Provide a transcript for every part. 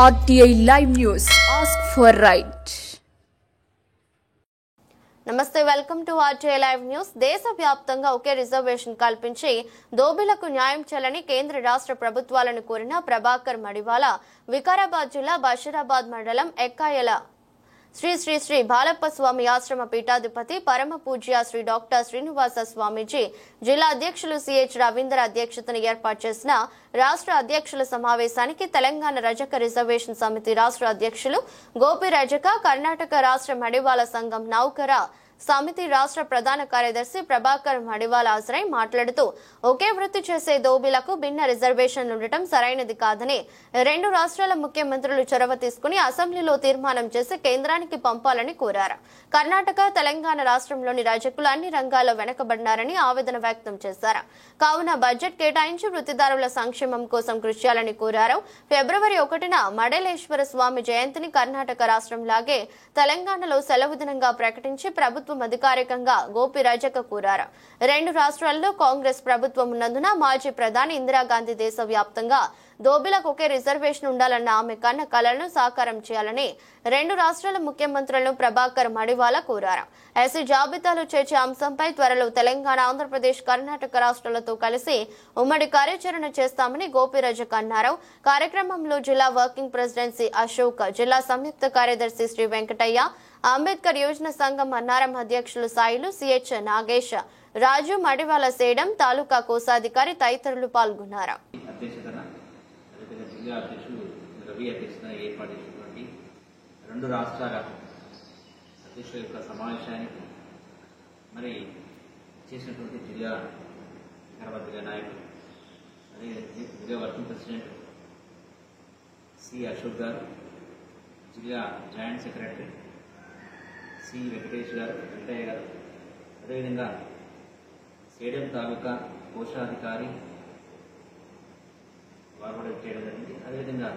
RTI Live News. Ask for right. నమస్తే, welcome to RTI Live News. దేశవ్యాప్తంగా ఒకే reservation కల్పించి దోబిలకు న్యాయం చేయాలని కేంద్ర రాష్ట్ర ప్రభుత్వాలను కోరిన ప్రభాకర్ మడివాలా వికారాబాద్ జిల్లా బషీరాబాద్ మండలం ఎక్కాయల శ్రీ శ్రీ శ్రీ బాలప్ప స్వామి ఆశ్రమ పీఠాధిపతి పరమ పూజ్య శ్రీ డాక్టర్ శ్రీనివాస స్వామీజీ జిల్లా అధ్యక్షులు సిహెచ్ రవీంద్ర అధ్యక్షతన ఏర్పాటు చేసిన రాష్ట్ర అధ్యక్షుల సమావేశానికి తెలంగాణ రజక రిజర్వేషన్ సమితి రాష్ట్ర అధ్యక్షులు గోపి రజక, కర్ణాటక రాష్ట్ర మడివాల సంఘం నౌకర సమితి రాష్ట్ర ప్రధాన కార్యదర్శి ప్రభాకర్ మడివాల హాజరై మాట్లాడుతూ ఒకే వృత్తి చేసే దోబిలకు భిన్న రిజర్వేషన్లు ఉండటం సరైనది కాదని రెండు రాష్ట్రాల ముఖ్యమంత్రులు చొరవ తీసుకుని అసెంబ్లీలో తీర్మానం చేసి కేంద్రానికి పంపాలని కోరారు. కర్ణాటక, తెలంగాణ రాష్ట్రంలోని రజకులు అన్ని రంగాల్లో వెనుకబడినారని ఆవేదన వ్యక్తం చేశారు. కావున బడ్జెట్ కేటాయించి వృత్తిదారుల సంక్షేమం కోసం కృషి చేయాలని కోరారు. ఫిబ్రవరి 1న మడలేశ్వర స్వామి జయంతిని కర్ణాటక రాష్ట్రంలాగే తెలంగాణలో సెలవు దినంగా ప్రకటించి ప్రభుత్వం అధికారికంగా గోపి రజక కోరారు. రెండు రాష్ట్రాల్లో కాంగ్రెస్ ప్రభుత్వం ఉన్నందున మాజీ ప్రధాని ఇందిరాగాంధీ దేశవ్యాప్తంగా దోబిలకు ఒకే రిజర్వేషన్ ఉండాలన్న ఆమె కన్న కలను సాకారం చేయాలని రెండు రాష్ట్రాల ముఖ్యమంత్రులను ప్రభాకర్ మడివాలా కోరారు. ఎస్సీ జాబితాలో చేర్చే అంశంపై త్వరలో తెలంగాణ, ఆంధ్రప్రదేశ్, కర్ణాటక రాష్ట్రాలతో కలిసి ఉమ్మడి కార్యాచరణ చేస్తామని గోపి రజక్ అన్నారు. కార్యక్రమంలో జిల్లా వర్కింగ్ ప్రెసిడెన్సీ అశోక్, జిల్లా సంయుక్త కార్యదర్శి శ్రీ వెంకటయ్య, అంబేద్కర్ యోజన సంఘం అన్నారం అధ్యక్షులు సాయిలు, సిహెచ్ నాగేష్, రాజు, మడివాల సేడం, తాలూకా కోశాధికారి తదితరులు పాల్గొన్నారు. జిల్లా అధ్యక్షులు రవి అధ్యక్షతన ఏర్పాటు చేసినటువంటి రెండు రాష్ట్రాల అధ్యక్షుల యొక్క సమావేశానికి మరి చేసినటువంటి జిల్లా వికారాబాద్ జిల్లా నాయకులు, అదే జిల్లా working president C Ashok garu, జిల్లా జాయింట్ సెక్రటరీ సి వెంకటేష్ గారు, వెంకటయ్య గారు, అదేవిధంగా సేడం తాలూకా కోశాధికారి వారు కూడా చేయడం జరిగింది. అదేవిధంగా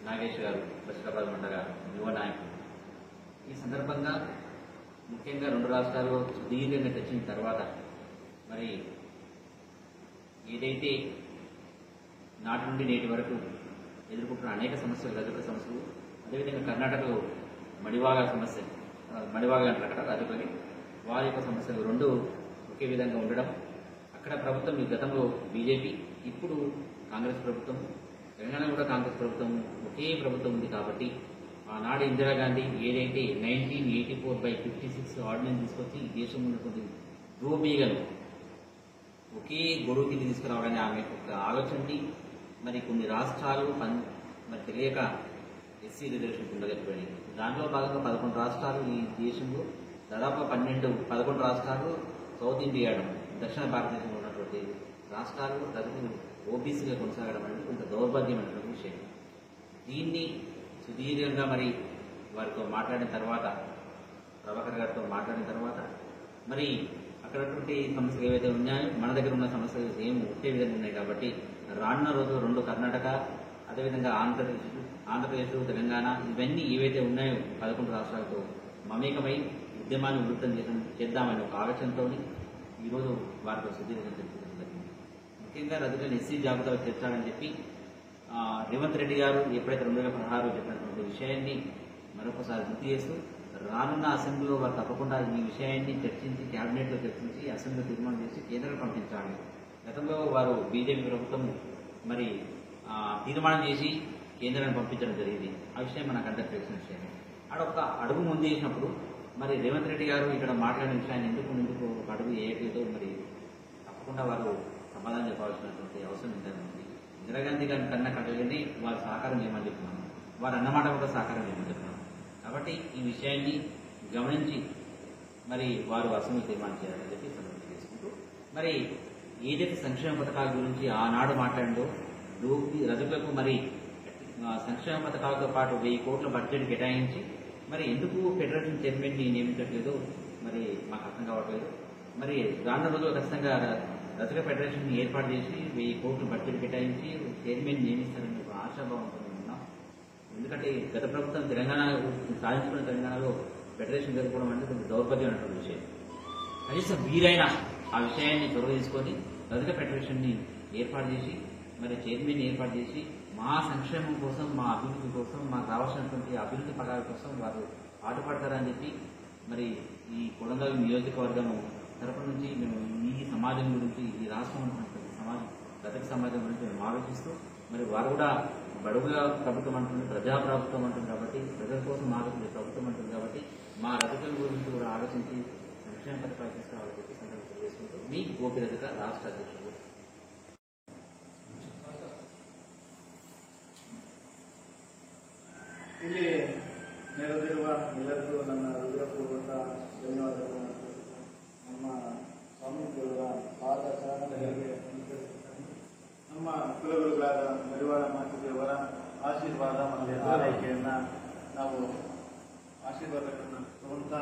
నాగేష్ గారు, బషీరాబాద్ మండల యువ నాయకులు. ఈ సందర్భంగా ముఖ్యంగా రెండు రాష్ట్రాలు సుదీర్ఘంగా తెచ్చిన తర్వాత మరి ఏదైతే నాటి నుండి నేటి వరకు ఎదుర్కొంటున్న అనేక సమస్యలు, రజక సమస్యలు, అదేవిధంగా కర్ణాటకలో మడివాగా సమస్య, మడివాగా అంటారు అక్కడ రజకులని, వారి యొక్క సమస్యలు రెండు ఒకే విధంగా ఉండడం, అక్కడ ప్రభుత్వం ఈ గతంలో బీజేపీ, ఇప్పుడు కాంగ్రెస్ ప్రభుత్వం, తెలంగాణ కూడా కాంగ్రెస్ ప్రభుత్వం ఒకే ప్రభుత్వం ఉంది కాబట్టి ఆనాడు ఇందిరాగాంధీ ఏదైతే 1984/56 ఆర్డినెన్స్ తీసుకొచ్చి ఈ దేశంలో ఉన్నటువంటి దోబీలను ఒకే గొడవ కింద తీసుకురావాలని ఆమె ఒక ఆలోచనని మరి కొన్ని రాష్ట్రాలు మరి తెలియక ఎస్సీ రిజర్వేషన్ ఉండలేకపోయినాయి. దాంట్లో భాగంగా 11 రాష్ట్రాలు ఈ దేశంలో, దాదాపు 11 రాష్ట్రాలు సౌత్ ఇండియాలో, దక్షిణ భారతదేశంలో ఉన్నటువంటి రాష్ట్రాలు రజకులు ఓబీసీగా కొనసాగడం అనేది కొంత దౌర్భాగ్యమైనటువంటి విషయం. దీన్ని సుదీర్ఘంగా మరి వారితో మాట్లాడిన తర్వాత, ప్రభాకర్ గారితో మాట్లాడిన తర్వాత మరి అక్కడటువంటి సమస్యలు ఏవైతే ఉన్నాయో మన దగ్గర ఉన్న సమస్యలు ఏమి ఒకే విధంగా ఉన్నాయి కాబట్టి రానున్న రోజు రెండు కర్ణాటక, అదేవిధంగా ఆంధ్రప్రదేశ్, తెలంగాణ ఇవన్నీ ఏవైతే ఉన్నాయో 11 రాష్ట్రాలతో మమేకమై ఉద్యమాన్ని ఉధృతం చేద్దామని ఒక ఆలోచనతో ఈరోజు వారితో సుదీర్ఘంగా తెలుసుకోవడం జరిగింది. ముఖ్యంగా రజకులను ఎస్సీ జాబితాలో చేర్చాలని చెప్పి రేవంత్ రెడ్డి గారు ఎప్పుడైతే 2016 చెప్పినటువంటి విషయాన్ని మరొకసారి గుర్తు చేస్తూ రానున్న అసెంబ్లీలో వారు తప్పకుండా ఈ విషయాన్ని చర్చించి, క్యాబినెట్లో చర్చించి, అసెంబ్లీ తీర్మానం చేసి కేంద్రానికి పంపించాలి. గతంలో వారు బీజేపీ ప్రభుత్వం మరి తీర్మానం చేసి కేంద్రాన్ని పంపించడం జరిగింది. ఆ విషయం మనకు అందరికీ తెలిసిన విషయమే. ఒక అడుగు ముందు చేసినప్పుడు మరి రేవంత్ రెడ్డి గారు ఇక్కడ మాట్లాడిన విషయాన్ని ఎందుకు ఒక అడుగు వేయట్లేదో మరి తప్పకుండా వారు సమాధానం చెప్పాల్సినటువంటి అవసరం ఎంతైనా ఉంది. ఇందిరాగాంధీ గారి కన్నా కట్టలేని వారు సహకారం చేయమని చెప్తున్నాను, వారు అన్నమాట కూడా సహకారం చేయమని చెప్తున్నాను. కాబట్టి ఈ విషయాన్ని గమనించి మరి వారు అసెంబ్లీ తీర్మానం చేయాలని చెప్పి సందర్భం చేసుకుంటూ మరి ఏదైతే సంక్షేమ పథకాల గురించి ఆనాడు మాట్లాడిందో రజకులకు మరి సంక్షేమ పథకాలతో పాటు 1000 కోట్ల బడ్జెట్ కేటాయించి మరి ఎందుకు ఫెడరేషన్ చైర్మన్ని నియమించట్లేదో మరి మాకు అర్థం కావట్లేదు. మరి రానున్న రోజుల్లో ఖచ్చితంగా రజక ఫెడరేషన్ ఏర్పాటు చేసి 1000 కోట్ల బడ్జెట్ కేటాయించి చైర్మన్ నియమిస్తారని ఒక ఆశాభావంతో ఉన్నాం. ఎందుకంటే గత ప్రభుత్వం తెలంగాణ సాధించుకున్న తెలంగాణలో ఫెడరేషన్ జరుపుకోవడం అంటే కొంచెం దౌర్భాగ్యమైనటువంటి విషయం. కనీసం వీరైనా ఆ విషయాన్ని చొరవ తీసుకొని రజక ఫెడరేషన్ ని ఏర్పాటు చేసి మరి చైర్మన్ ఏర్పాటు చేసి మా సంక్షేమం కోసం, మా అభివృద్ధి కోసం, మాకు కావాల్సినటువంటి అభివృద్ధి పదాల కోసం వారు పాటుపడతారని చెప్పి మరి ఈ కొడంగల్ నియోజకవర్గం తరపు నుంచి మేము ఈ సమాజం గురించి, ఈ రాష్ట్రం ఉన్నటువంటి సమాజం, గత సమాజం గురించి మేము ఆలోచిస్తూ మరి వారు కూడా బడుగుల ప్రభుత్వం అంటుంది, ప్రజా ప్రభుత్వం అంటుంది కాబట్టి, ప్రజల కోసం ఆలోచించే ప్రభుత్వం అంటుంది కాబట్టి మా రజకుల గురించి కూడా ఆలోచించి సంక్షేమ పథకాలు తీసుకురావాలని చెప్పి సందర్భం తెలియజేసుకుంటూ మీ గోపి రజక రాష్ట్ర అధ్యక్షుడు. ಇಲ್ಲಿ ನೆರೆದಿರುವ ಎಲ್ಲರಿಗೂ ನನ್ನ ಹೃದಯಪೂರ್ವಕ ಧನ್ಯವಾದಗಳು. ನಮ್ಮ ಸ್ವಾಮೀಜಿಯವರ ಪಾದ ಚಾರಣಗಳಿಗೆ ನಮ್ಮ ಕುಲಗುರುಗಳಾದ ಮಡಿವಾಳ ಮಾಚಿದೇವರ ಆಶೀರ್ವಾದ ಮತ್ತು ಆರೈಕೆಯನ್ನು ನಾವು ಆಶೀರ್ವಾದಗಳನ್ನು ತಗೊಂತ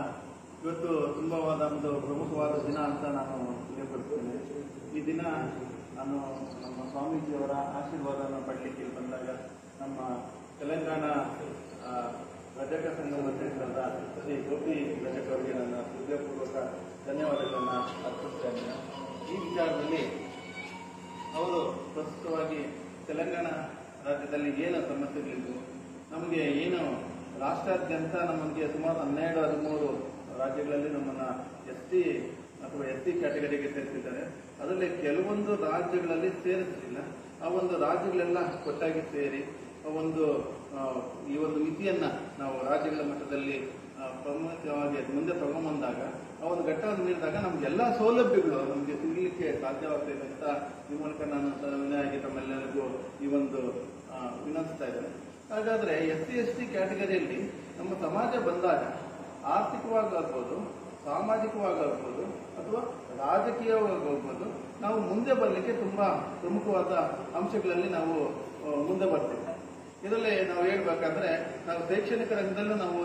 ಇವತ್ತು ತುಂಬವಾದ ಒಂದು ಪ್ರಮುಖವಾದ ದಿನ ಅಂತ ನಾನು ತಿಳಿಯಪಡ್ತೇನೆ. ಈ ದಿನ ನಾನು ನಮ್ಮ ಸ್ವಾಮೀಜಿಯವರ ಆಶೀರ್ವಾದವನ್ನು ಪಡಲಿಕ್ಕೆ ಬಂದಾಗ ನಮ್ಮ ತೆಲಂಗಾಣ ರಜಕ ಸಂಘದ ಅಧ್ಯಕ್ಷರಾದ ಶ್ರೀ ಗೋಪಿ ರಜಕ್ ಅವರಿಗೆ ನನ್ನ ಹೃದಯಪೂರ್ವಕ ಧನ್ಯವಾದಗಳನ್ನು ಅರ್ಪಿಸ್ತಾ ಇದ್ದೇನೆ. ಈ ವಿಚಾರದಲ್ಲಿ ಅವರು ಪ್ರಸ್ತುತವಾಗಿ ತೆಲಂಗಾಣ ರಾಜ್ಯದಲ್ಲಿ ಏನು ಸಮಸ್ಯೆಗಳಿದ್ದು, ನಮಗೆ ಏನು ರಾಷ್ಟ್ರಾದ್ಯಂತ ನಮಗೆ ಸುಮಾರು 12-13 ರಾಜ್ಯಗಳಲ್ಲಿ ನಮ್ಮನ್ನು ST ಅಥವಾ SC ಕ್ಯಾಟಗರಿಗೆ ಸೇರಿಸಿದ್ದಾರೆ. ಅದರಲ್ಲಿ ಕೆಲವೊಂದು ರಾಜ್ಯಗಳಲ್ಲಿ ಸೇರಿಸಲಿಲ್ಲ. ಆ ಒಂದು ರಾಜ್ಯಗಳೆಲ್ಲ ಒಟ್ಟಾಗಿ ಸೇರಿ ಈ ಒಂದು ಮಿತಿಯನ್ನ ನಾವು ರಾಜ್ಯಗಳ ಮಟ್ಟದಲ್ಲಿ ಪ್ರಮುಖವಾಗಿ ಮುಂದೆ ತಗೊಂಡ್ಬಂದಾಗ ಆ ಒಂದು ಘಟ್ಟವನ್ನು ಮೀರಿದಾಗ ನಮ್ಗೆಲ್ಲ ಸೌಲಭ್ಯಗಳು ನಮಗೆ ಸಿಗಲಿಕ್ಕೆ ಸಾಧ್ಯವಾಗ್ತದೆ ಅಂತ ಈ ಮೂಲಕ ನಾನು ವಿನಯಾಗಿ ತಮ್ಮೆಲ್ಲರಿಗೂ ಈ ಒಂದು ವಿನಂತಿಸ್ತಾ ಇದ್ದೇನೆ. ಹಾಗಾದ್ರೆ SC ST ಕ್ಯಾಟಗರಿಯಲ್ಲಿ ನಮ್ಮ ಸಮಾಜ ಬಂದಾಗ ಆರ್ಥಿಕವಾಗಬಹುದು, ಸಾಮಾಜಿಕವಾಗಬಹುದು ಅಥವಾ ರಾಜಕೀಯವಾಗಬಹುದು, ನಾವು ಮುಂದೆ ಬರಲಿಕ್ಕೆ ತುಂಬಾ ಪ್ರಮುಖವಾದ ಅಂಶಗಳಲ್ಲಿ ನಾವು ಮುಂದೆ ಬರ್ತೇವೆ. ಇದರಲ್ಲಿ ನಾವು ಹೇಳ್ಬೇಕಾದ್ರೆ ನಾವು ಶೈಕ್ಷಣಿಕ ರಂಗದಲ್ಲೂ ನಾವು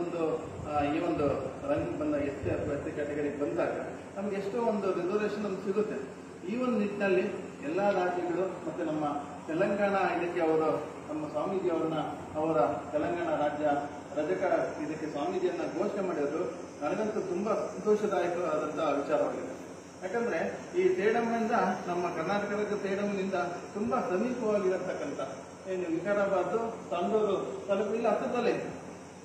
ಈ ಒಂದು ರಂಗ ಬಂದ SC ಅಥವಾ ST ಕ್ಯಾಟಗರಿಗೆ ಬಂದಾಗ ನಮ್ಗೆ ಎಷ್ಟೋ ಒಂದು ರಿಸರ್ವೇಷನ್ ನಮ್ಗೆ ಸಿಗುತ್ತೆ. ಈ ಒಂದು ನಿಟ್ಟಿನಲ್ಲಿ ಎಲ್ಲಾ ರಾಜ್ಯಗಳು ಮತ್ತೆ ನಮ್ಮ ತೆಲಂಗಾಣ ಇದಕ್ಕೆ ನಮ್ಮ ಸ್ವಾಮೀಜಿಯವರನ್ನ ಅವರ ತೆಲಂಗಾಣ ರಾಜ್ಯ ರಜಕ ಇದಕ್ಕೆ ಸ್ವಾಮೀಜಿಯನ್ನ ಘೋಷಣೆ ಮಾಡಿದ್ರು ನನಗಂತೂ ತುಂಬಾ ಸಂತೋಷದಾಯಕವಾದಂತಹ ವಿಚಾರವಾಗಿದೆ. ಯಾಕಂದ್ರೆ ಈ ಸೇಡಂನಿಂದ ನಮ್ಮ ಕರ್ನಾಟಕದ ಸೇಡಂನಿಂದ ತುಂಬಾ ಸಮೀಪವಾಗಿರತಕ್ಕಂಥ ಏನು ವಿಕಾರಾಬಾದ್, ತಂಡೂರು ತಾಲೂಕು ಇಲ್ಲಿ ಹತ್ತಿರದಲ್ಲೇ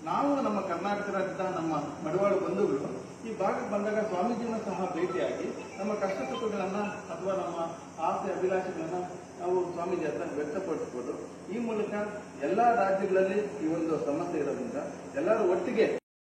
ನಾವು ನಮ್ಮ ಕರ್ನಾಟಕ ರಾಜ್ಯದ ನಮ್ಮ ಮಡಿವಾಳ ಬಂಧುಗಳು ಈ ಭಾಗಕ್ಕೆ ಬಂದಾಗ ಸ್ವಾಮೀಜಿಯನ್ನು ಸಹ ಭೇಟಿಯಾಗಿ ನಮ್ಮ ಕಷ್ಟ ಸುಖಗಳನ್ನ ಅಥವಾ ನಮ್ಮ ಆಸೆ ಅಭಿಲಾಷೆಗಳನ್ನ ನಾವು ಸ್ವಾಮೀಜಿ ಹತ್ರ ವ್ಯಕ್ತಪಡಿಸಬಹುದು. ಈ ಮೂಲಕ ಎಲ್ಲಾ ರಾಜ್ಯಗಳಲ್ಲಿ ಈ ಒಂದು ಸಮಸ್ಯೆ ಇರೋದ್ರಿಂದ ಎಲ್ಲರೂ ಒಟ್ಟಿಗೆ